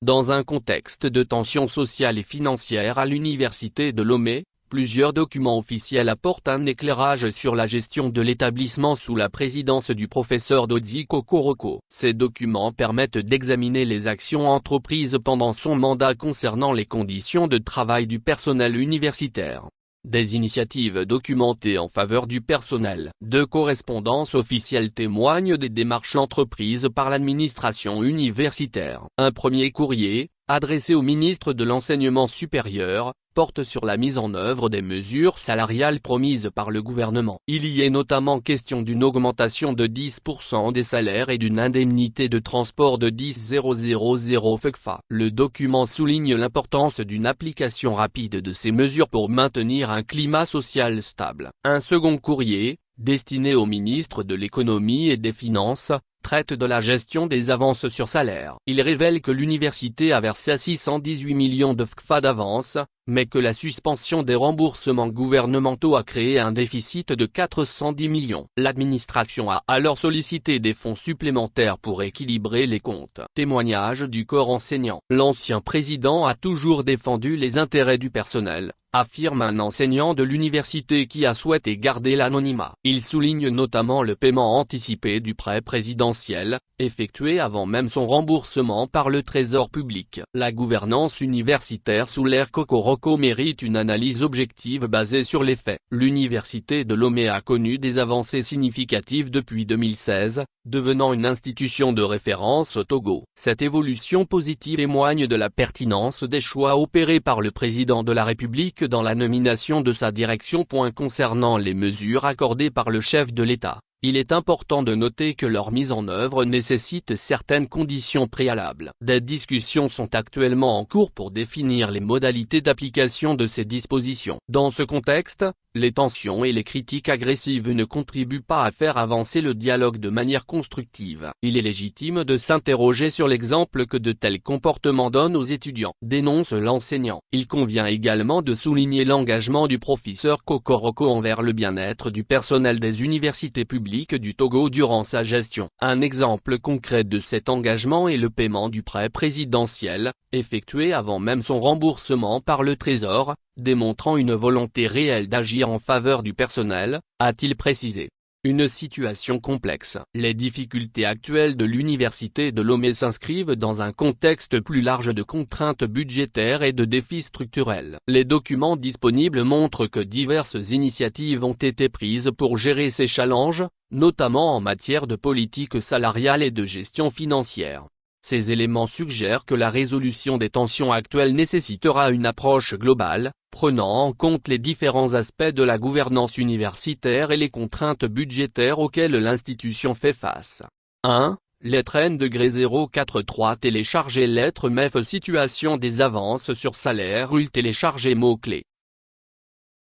Dans un contexte de tension sociale et financière à l'université de Lomé, plusieurs documents officiels apportent un éclairage sur la gestion de l'établissement sous la présidence du professeur Dodi Kokoroko. Ces documents permettent d'examiner les actions entreprises pendant son mandat concernant les conditions de travail du personnel universitaire. Des initiatives documentées en faveur du personnel. Deux correspondances officielles témoignent des démarches entreprises par l'administration universitaire. Un premier courrier, adressé au ministre de l'Enseignement supérieur, porte sur la mise en œuvre des mesures salariales promises par le gouvernement. Il y est notamment question d'une augmentation de 10% des salaires et d'une indemnité de transport de 10,000 FECFA. Le document souligne l'importance d'une application rapide de ces mesures pour maintenir un climat social stable. Un second courrier, destiné au ministre de l'Économie et des Finances, traite de la gestion des avances sur salaire. Il révèle que l'université a versé 618 millions de FCFA d'avance, mais que la suspension des remboursements gouvernementaux a créé un déficit de 410 millions. L'administration a alors sollicité des fonds supplémentaires pour équilibrer les comptes. Témoignage du corps enseignant. L'ancien président a toujours défendu les intérêts du personnel, affirme un enseignant de l'université qui a souhaité garder l'anonymat. Il souligne notamment le paiement anticipé du prêt présidentiel, effectué avant même son remboursement par le Trésor public. La gouvernance universitaire sous l'ère Kokoroko mérite une analyse objective basée sur les faits. L'université de Lomé a connu des avancées significatives depuis 2016, devenant une institution de référence au Togo. Cette évolution positive témoigne de la pertinence des choix opérés par le président de la République dans la nomination de sa direction. Concernant les mesures accordées par le chef de l'État, il est important de noter que leur mise en œuvre nécessite certaines conditions préalables. Des discussions sont actuellement en cours pour définir les modalités d'application de ces dispositions. Dans ce contexte, les tensions et les critiques agressives ne contribuent pas à faire avancer le dialogue de manière constructive. Il est légitime de s'interroger sur l'exemple que de tels comportements donnent aux étudiants, dénonce l'enseignant. Il convient également de souligner l'engagement du professeur Kokoroko envers le bien-être du personnel des universités publiques du Togo durant sa gestion. Un exemple concret de cet engagement est le paiement du prêt présidentiel, effectué avant même son remboursement par le Trésor, démontrant une volonté réelle d'agir en faveur du personnel, a-t-il précisé. Une situation complexe. Les difficultés actuelles de l'université de Lomé s'inscrivent dans un contexte plus large de contraintes budgétaires et de défis structurels. Les documents disponibles montrent que diverses initiatives ont été prises pour gérer ces challenges, notamment en matière de politique salariale et de gestion financière. Ces éléments suggèrent que la résolution des tensions actuelles nécessitera une approche globale, prenant en compte les différents aspects de la gouvernance universitaire et les contraintes budgétaires auxquelles l'institution fait face. 1. Lettre N-043 télécharger lettre MEF situation des avances sur salaire télécharger mot-clé.